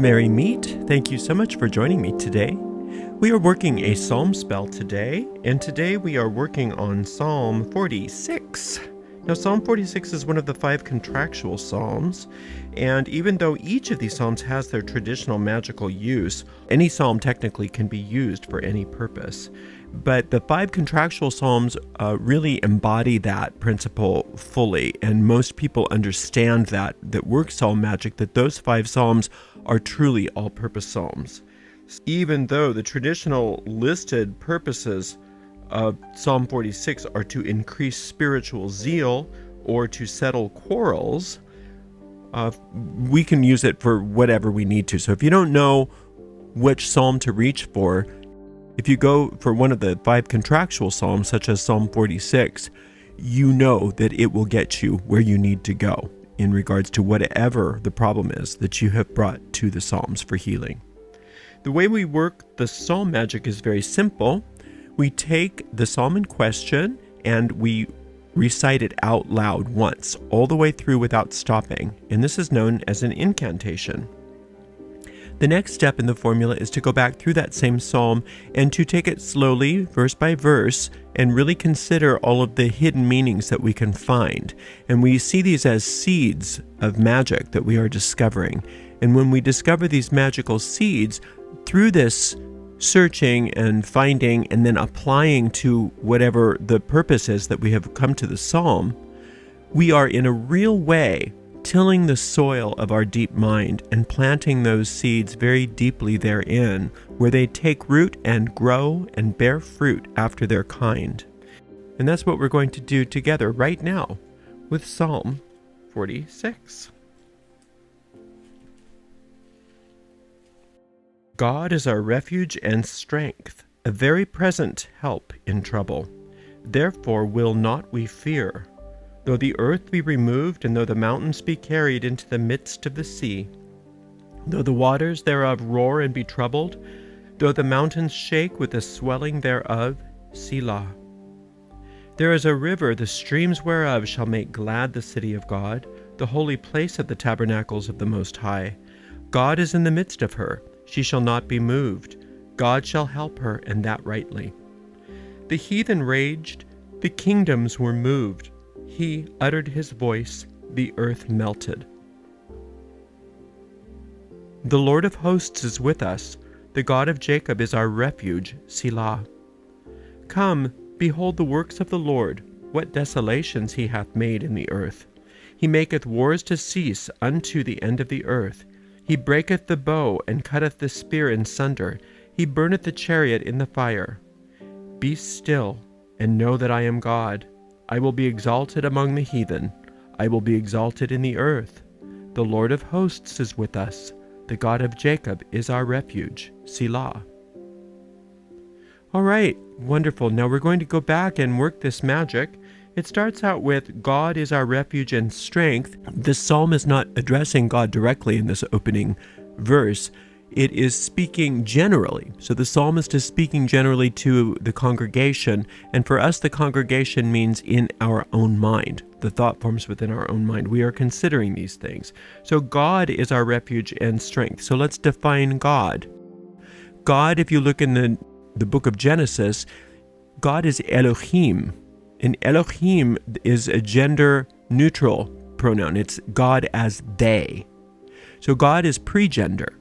Merry Meet. Thank you so much for joining me today. We are working a psalm spell today, and today we are working on Psalm 46. Now, Psalm 46 is one of the 5 contractual psalms, and even though each of these psalms has their traditional magical use, any psalm technically can be used for any purpose. But the 5 contractual psalms really embody that principle fully, and most people understand that work psalm magic, that those 5 psalms are truly all-purpose psalms. Even though the traditional listed purposes of Psalm 46 are to increase spiritual zeal or to settle quarrels, we can use it for whatever we need to. So if you don't know which psalm to reach for, if you go for one of the 5 contractual psalms, such as Psalm 46, you know that it will get you where you need to go in regards to whatever the problem is that you have brought to the psalms for healing. The way we work the psalm magic is very simple. We take the psalm in question and we recite it out loud once, all the way through without stopping, and this is known as an incantation. The next step in the formula is to go back through that same psalm and to take it slowly, verse by verse, and really consider all of the hidden meanings that we can find. And we see these as seeds of magic that we are discovering. And when we discover these magical seeds, through this searching and finding and then applying to whatever the purpose is that we have come to the psalm, we are in a real way tilling the soil of our deep mind and planting those seeds very deeply therein, where they take root and grow and bear fruit after their kind. And that's what we're going to do together right now with Psalm 46. God is our refuge and strength, a very present help in trouble. Therefore will not we fear, though the earth be removed, and though the mountains be carried into the midst of the sea, though the waters thereof roar and be troubled, though the mountains shake with the swelling thereof, Selah. There is a river, the streams whereof shall make glad the city of God, the holy place of the tabernacles of the Most High. God is in the midst of her, she shall not be moved. God shall help her, and that rightly. The heathen raged, the kingdoms were moved. He uttered his voice, the earth melted. The Lord of hosts is with us, the God of Jacob is our refuge, Selah. Come, behold the works of the Lord, what desolations he hath made in the earth. He maketh wars to cease unto the end of the earth. He breaketh the bow, and cutteth the spear in sunder. He burneth the chariot in the fire. Be still, and know that I am God. I will be exalted among the heathen. I will be exalted in the earth. The Lord of hosts is with us. The God of Jacob is our refuge. Selah. All right, wonderful. Now we're going to go back and work this magic. It starts out with, God is our refuge and strength. This psalm is not addressing God directly in this opening verse. It is speaking generally. So the psalmist is speaking generally to the congregation, and for us the congregation means in our own mind. The thought forms within our own mind. We are considering these things. So God is our refuge and strength. So let's define God. God, if you look in the book of Genesis, God is Elohim. And Elohim is a gender-neutral pronoun. It's God as they. So God is pre-gender.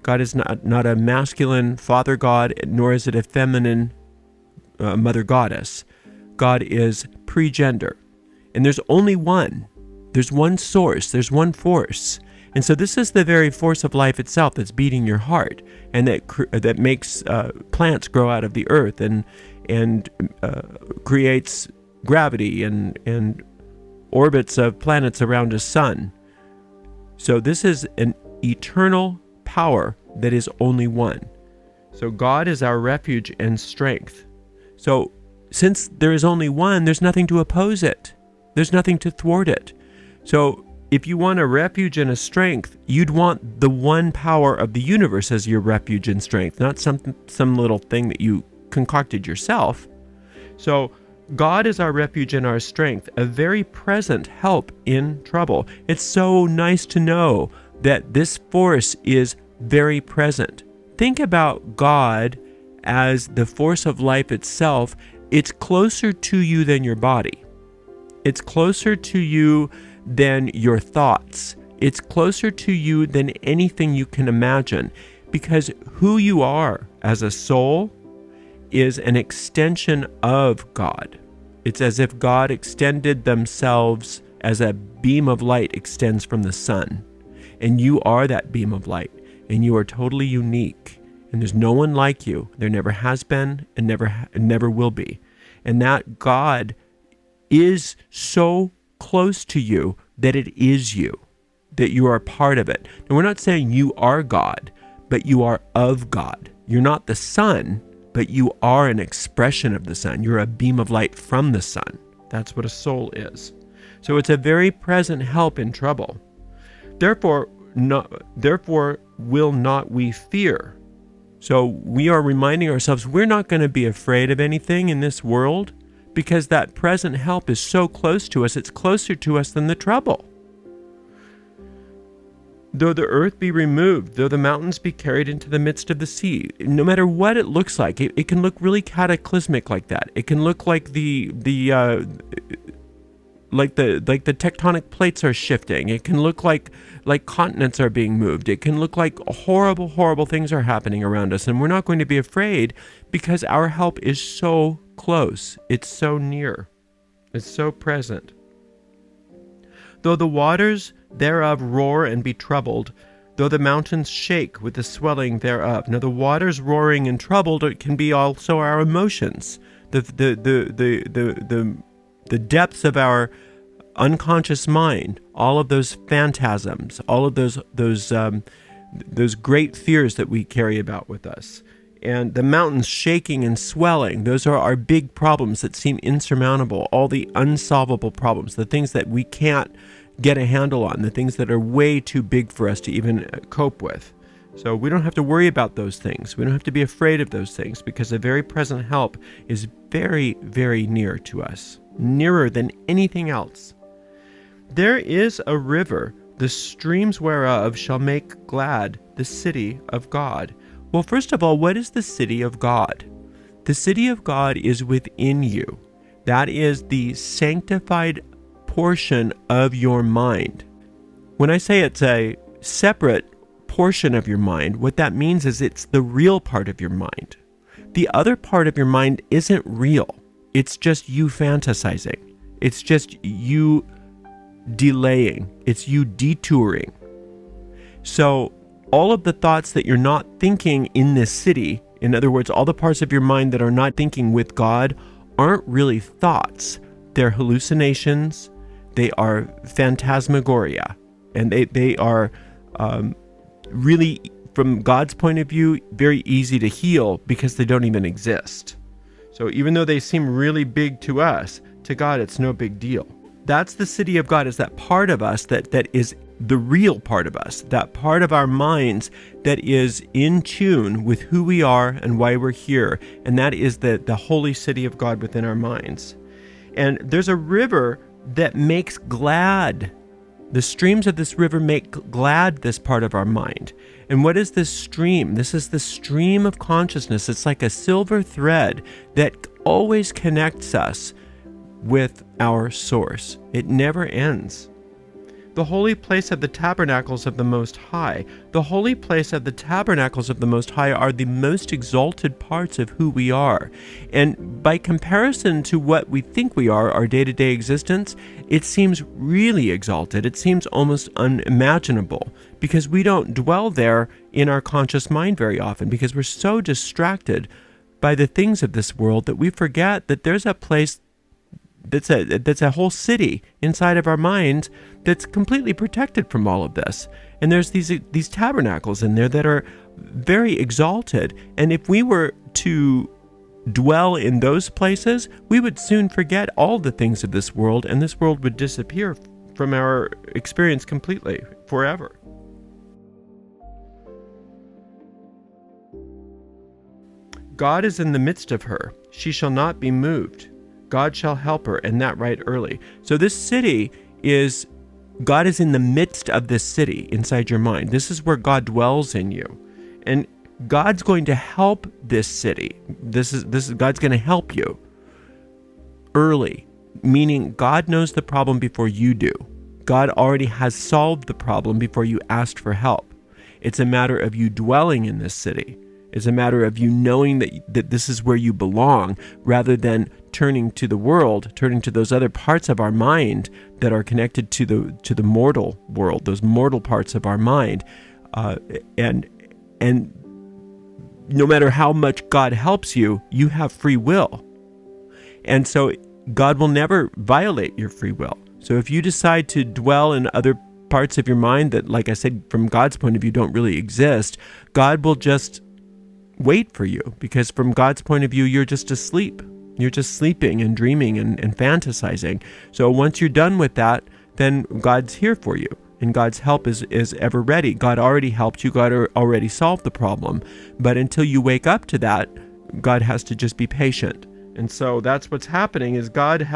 God is not a masculine father god, nor is it a feminine mother goddess. God is pre-gender. And there's only one. There's one source. There's one force. And so this is the very force of life itself that's beating your heart, and that makes plants grow out of the earth and creates gravity and orbits of planets around a sun. So this is an eternal power that is only one. So God is our refuge and strength. So since there is only one, there's nothing to oppose it. There's nothing to thwart it. So if you want a refuge and a strength, you'd want the one power of the universe as your refuge and strength, not some little thing that you concocted yourself. So God is our refuge and our strength, a very present help in trouble. It's so nice to know that this force is very present. Think about God as the force of life itself. It's closer to you than your body. It's closer to you than your thoughts. It's closer to you than anything you can imagine, because who you are as a soul is an extension of God. It's as if God extended themselves as a beam of light extends from the sun. And you are that beam of light, and you are totally unique. And there's no one like you. There never has been and never will be. And that God is so close to you that it is you, that you are part of it. And we're not saying you are God, but you are of God. You're not the sun, but you are an expression of the sun. You're a beam of light from the sun. That's what a soul is. So it's a very present help in trouble. Therefore will not we fear. So we are reminding ourselves we're not going to be afraid of anything in this world, because that present help is so close to us. It's closer to us than the trouble. Though the earth be removed, though the mountains be carried into the midst of the sea, no matter what it looks like, it can look really cataclysmic like that. It can look like the tectonic plates are shifting. It can look like continents are being moved. It can look like horrible, horrible things are happening around us, and we're not going to be afraid because our help is so close. It's so near. It's so present. Though the waters thereof roar and be troubled, though the mountains shake with the swelling thereof. Now the waters roaring and troubled, it can be also our emotions, the depths of our unconscious mind, all of those phantasms, all of those great fears that we carry about with us. And the mountains shaking and swelling, those are our big problems that seem insurmountable, all the unsolvable problems, the things that we can't get a handle on, the things that are way too big for us to even cope with. So we don't have to worry about those things. We don't have to be afraid of those things, because the very present help is very, very near to us, nearer than anything else. There is a river, the streams whereof shall make glad the city of God. Well, first of all, what is the city of God? The city of God is within you. That is the sanctified portion of your mind. When I say it's a separate portion of your mind, what that means is it's the real part of your mind. The other part of your mind isn't real. It's just you fantasizing. It's just you delaying. It's you detouring. So all of the thoughts that you're not thinking in this city, in other words, all the parts of your mind that are not thinking with God, aren't really thoughts. They're hallucinations. They are phantasmagoria. And they are really, from God's point of view, very easy to heal because they don't even exist. So even though they seem really big to us, to God it's no big deal. That's the city of God, is that part of us that is the real part of us, that part of our minds that is in tune with who we are and why we're here. And that is the holy city of God within our minds. And there's a river that makes glad. The streams of this river make glad this part of our mind. And what is this stream? This is the stream of consciousness. It's like a silver thread that always connects us with our source. It never ends. The holy place of the tabernacles of the Most High. The holy place of the tabernacles of the Most High are the most exalted parts of who we are. And by comparison to what we think we are, our day-to-day existence, it seems really exalted. It seems almost unimaginable, because we don't dwell there in our conscious mind very often, because we're so distracted by the things of this world that we forget that there's a place that's a whole city inside of our minds that's completely protected from all of this. And there's these tabernacles in there that are very exalted. And if we were to dwell in those places, we would soon forget all the things of this world, and this world would disappear from our experience completely, forever. God is in the midst of her. She shall not be moved. God shall help her, and that right early. So this city is God is in the midst of this city inside your mind. This is where God dwells in you. And God's going to help this city. This is God's going to help you early, meaning God knows the problem before you do. God already has solved the problem before you asked for help. It's a matter of you dwelling in this city. It's a matter of you knowing that this is where you belong, rather than turning to the world, turning to those other parts of our mind that are connected to the mortal world, those mortal parts of our mind. And no matter how much God helps you, you have free will. And so God will never violate your free will. So if you decide to dwell in other parts of your mind that, like I said, from God's point of view, don't really exist, God will just wait for you, because from God's point of view, you're just asleep. You're just sleeping and dreaming and fantasizing. So once you're done with that, then God's here for you, and God's help is ever ready. God already helped you. God already solved the problem. But until you wake up to that, God has to just be patient. And so that's what's happening is God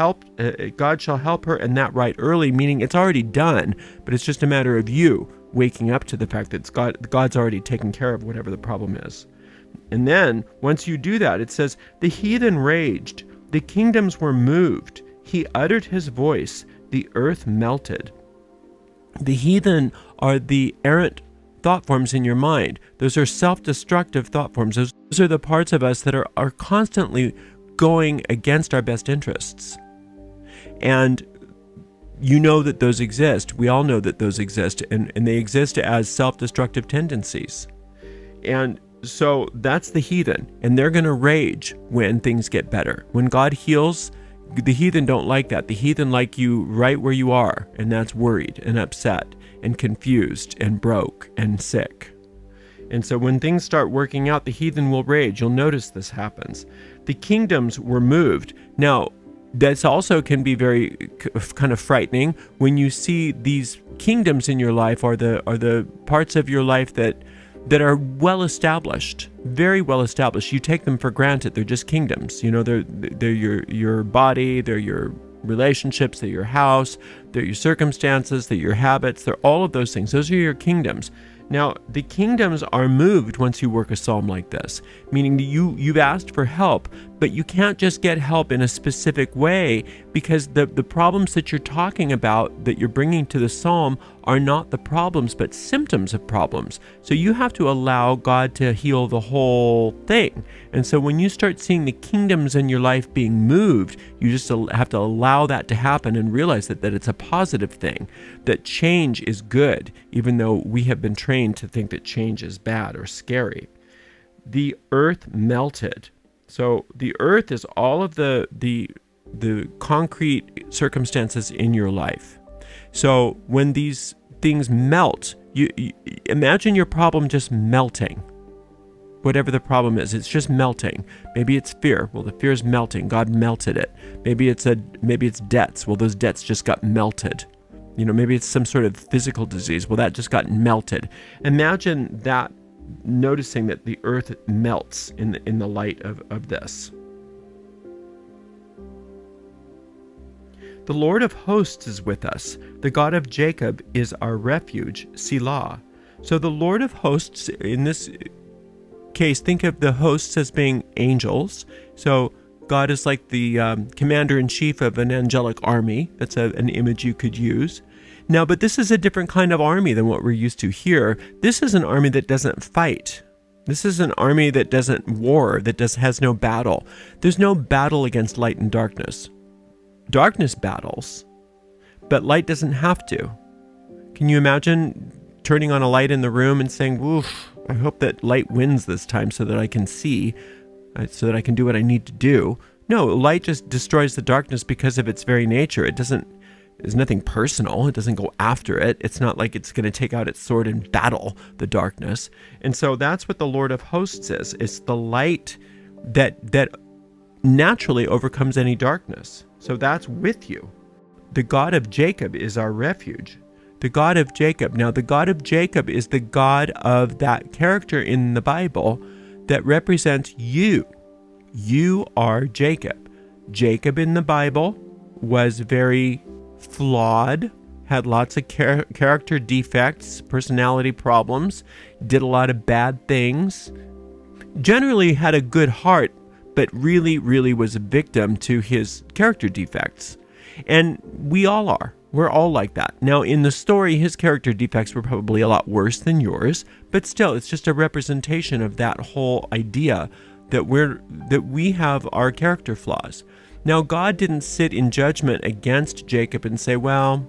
shall help her, and that right early, meaning it's already done, but it's just a matter of you waking up to the fact that God's already taken care of whatever the problem is. And then once you do that, it says, the heathen raged, the kingdoms were moved, he uttered his voice, the earth melted. The heathen are the errant thought forms in your mind. Those are self-destructive thought forms. Those are the parts of us that are constantly going against our best interests. And you know that those exist. We all know that those exist, and they exist as self-destructive tendencies. And so that's the heathen, and they're going to rage when things get better. When God heals, the heathen don't like that. The heathen like you right where you are, and that's worried and upset and confused and broke and sick. And so when things start working out, the heathen will rage. You'll notice this happens. The kingdoms were moved. Now, this also can be very kind of frightening when you see these kingdoms in your life are the parts of your life that are well established, very well established. You take them for granted. They're just kingdoms. You know, they're your body, they're your relationships, they're your house, they're your circumstances, they're your habits, they're all of those things. Those are your kingdoms. Now, the kingdoms are moved once you work a psalm like this, meaning that you've asked for help, but you can't just get help in a specific way, because the problems that you're talking about, that you're bringing to the psalm, are not the problems, but symptoms of problems. So you have to allow God to heal the whole thing. And so when you start seeing the kingdoms in your life being moved, you just have to allow that to happen and realize that it's a positive thing, that change is good, even though we have been trained to think that change is bad or scary. The earth melted. So the earth is all of the concrete circumstances in your life. So when these things melt, you imagine your problem just melting. Whatever the problem is, it's just melting. Maybe it's fear. Well, the fear is melting. God melted it. Maybe it's debts. Well, those debts just got melted. You know, maybe it's some sort of physical disease. Well, that just got melted. Imagine that, noticing that the earth melts in the light of this. The Lord of hosts is with us. The God of Jacob is our refuge, Selah. So the Lord of hosts, in this case, think of the hosts as being angels. So God is like the commander-in-chief of an angelic army. That's an image you could use. Now, but this is a different kind of army than what we're used to here. This is an army that doesn't fight. This is an army that doesn't war, that has no battle. There's no battle against light and darkness. Darkness battles, but light doesn't have to. Can you imagine turning on a light in the room and saying, "Woof, I hope that light wins this time so that I can see, so that I can do what I need to do"? No, light just destroys the darkness because of its very nature. There's nothing personal. It doesn't go after it. It's not like it's going to take out its sword and battle the darkness. And so that's what the Lord of hosts is. It's the light that naturally overcomes any darkness. So that's with you. The God of Jacob is our refuge. The God of Jacob. Now, the God of Jacob is the God of that character in the Bible that represents you. You are Jacob. Jacob in the Bible was very flawed, had lots of character defects, personality problems, did a lot of bad things, generally had a good heart, but really, really was a victim to his character defects. And we all are. We're all like that. Now, in the story, his character defects were probably a lot worse than yours, but still, it's just a representation of that whole idea that we have our character flaws. Now, God didn't sit in judgment against Jacob and say, well,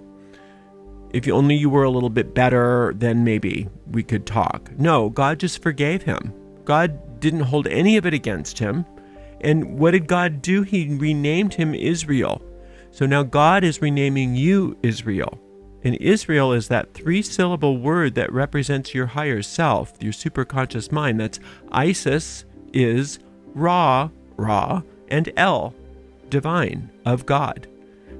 if you were a little bit better, then maybe we could talk. No, God just forgave him. God didn't hold any of it against him. And what did God do? He renamed him Israel. So now God is renaming you Israel. And Israel is that 3-syllable word that represents your higher self, your superconscious mind. That's Isis is Ra, and El, divine, of God.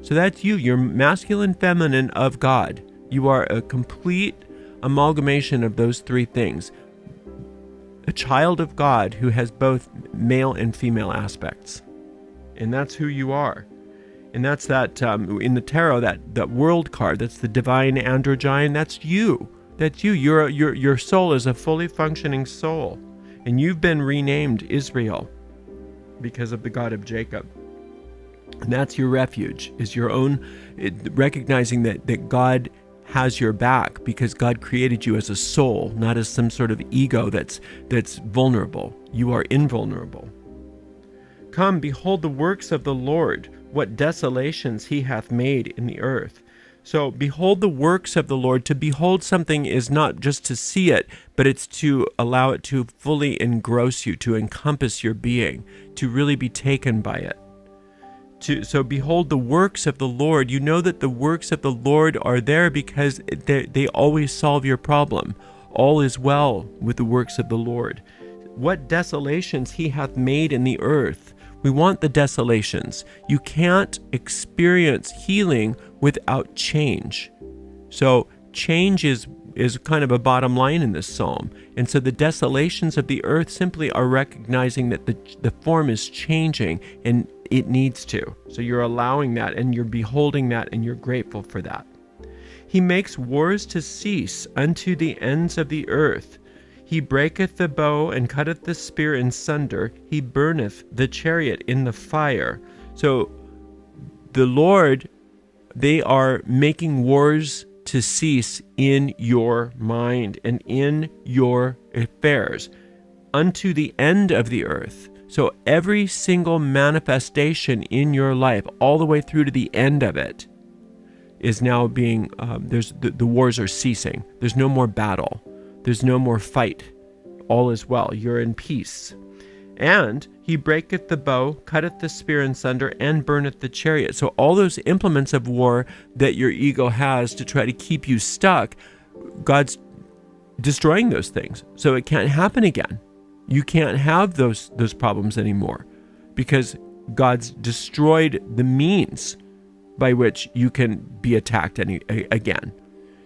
So that's you. You're masculine, feminine of God. You are a complete amalgamation of those 3 things. A child of God who has both male and female aspects. And that's who you are. And that's that, in the tarot, that world card, that's the divine androgyne, that's you. That's you. Your soul is a fully functioning soul. And you've been renamed Israel because of the God of Jacob. And that's your refuge, is your own, recognizing that God has your back because God created you as a soul, not as some sort of ego that's vulnerable. You are invulnerable. Come, behold the works of the Lord, what desolations he hath made in the earth. So behold the works of the Lord. To behold something is not just to see it, but it's to allow it to fully engross you, to encompass your being, to really be taken by it. So behold the works of the Lord. You know that the works of the Lord are there because they always solve your problem. All is well with the works of the Lord. What desolations he hath made in the earth. We want the desolations. You can't experience healing without change. So change is kind of a bottom line in this psalm. And so the desolations of the earth simply are recognizing that the form is changing and it needs to. So you're allowing that and you're beholding that and you're grateful for that. He makes wars to cease unto the ends of the earth. He breaketh the bow and cutteth the spear in sunder. He burneth the chariot in the fire. So the Lord, they are making wars to cease in your mind and in your affairs unto the end of the earth. So every single manifestation in your life, all the way through to the end of it, is now being, the wars are ceasing. There's no more battle. There's no more fight. All is well. You're in peace. And he breaketh the bow, cutteth the spear in sunder, and burneth the chariot. So all those implements of war that your ego has to try to keep you stuck, God's destroying those things. So it can't happen again. You can't have those problems anymore because God's destroyed the means by which you can be attacked again.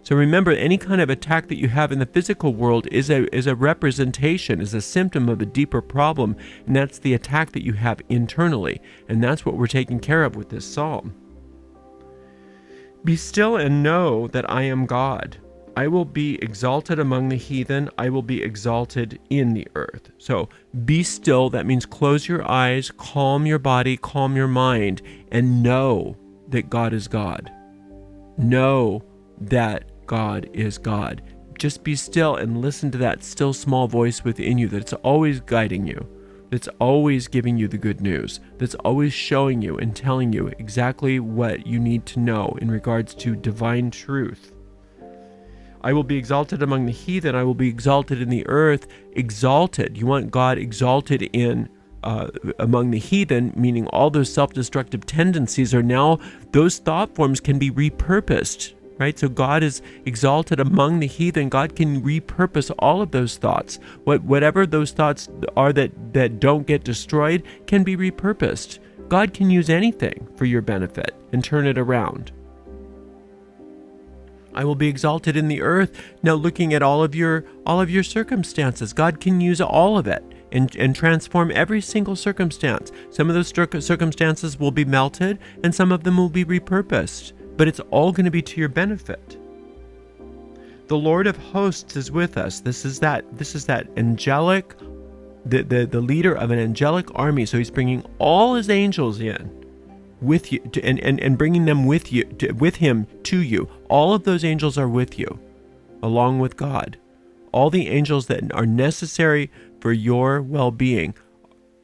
So remember, any kind of attack that you have in the physical world is a representation, is a symptom of a deeper problem, and that's the attack that you have internally, and that's what we're taking care of with this psalm. Be still and know that I am God. I will be exalted among the heathen. I will be exalted in the earth. So be still. That means close your eyes, calm your body, calm your mind, and know that God is God. Know that God is God. Just be still and listen to that still small voice within you that's always guiding you, that's always giving you the good news, that's always showing you and telling you exactly what you need to know in regards to divine truth. I will be exalted among the heathen. I will be exalted in the earth. Exalted. You want God exalted in among the heathen, meaning all those self-destructive tendencies are now, those thought forms can be repurposed. Right? So God is exalted among the heathen. God can repurpose all of those thoughts. Whatever those thoughts are that don't get destroyed can be repurposed. God can use anything for your benefit and turn it around. I will be exalted in the earth. Now looking at all of your circumstances, God can use all of it and transform every single circumstance. Some of those circumstances will be melted and some of them will be repurposed. but it's all going to be to your benefit. The Lord of hosts is with us. This is that angelic, the leader of an angelic army. So he's bringing all his angels in with you and bringing them with him to you. All of those angels are with you, along with God. All the angels that are necessary for your well-being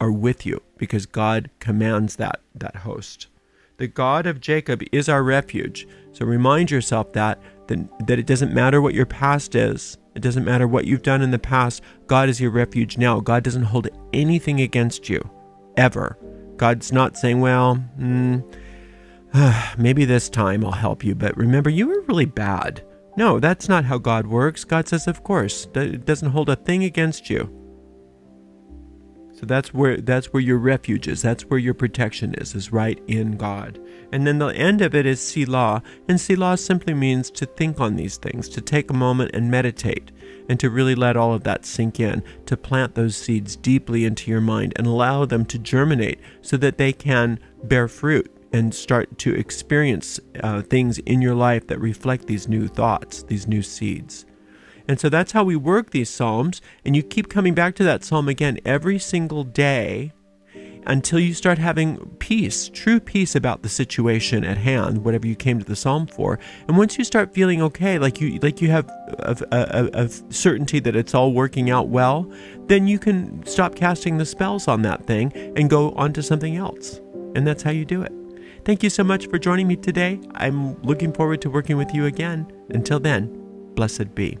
are with you, because God commands that host. The God of Jacob is our refuge. So remind yourself that it doesn't matter what your past is. It doesn't matter what you've done in the past. God is your refuge now. God doesn't hold anything against you, ever. God's not saying, well, maybe this time I'll help you, but remember, you were really bad. No, that's not how God works. God says, of course, it doesn't hold a thing against you. So that's where your refuge is. That's where your protection is right in God. And then the end of it is Selah. And Selah simply means to think on these things, to take a moment and meditate, and to really let all of that sink in, to plant those seeds deeply into your mind and allow them to germinate so that they can bear fruit and start to experience things in your life that reflect these new thoughts, these new seeds. And so that's how we work these Psalms, and you keep coming back to that Psalm again every single day until you start having peace, true peace about the situation at hand, whatever you came to the Psalm for. And once you start feeling okay, like you have a certainty that it's all working out well, then you can stop casting the spells on that thing and go on to something else. And that's how you do it. Thank you so much for joining me today. I'm looking forward to working with you again. Until then, blessed be.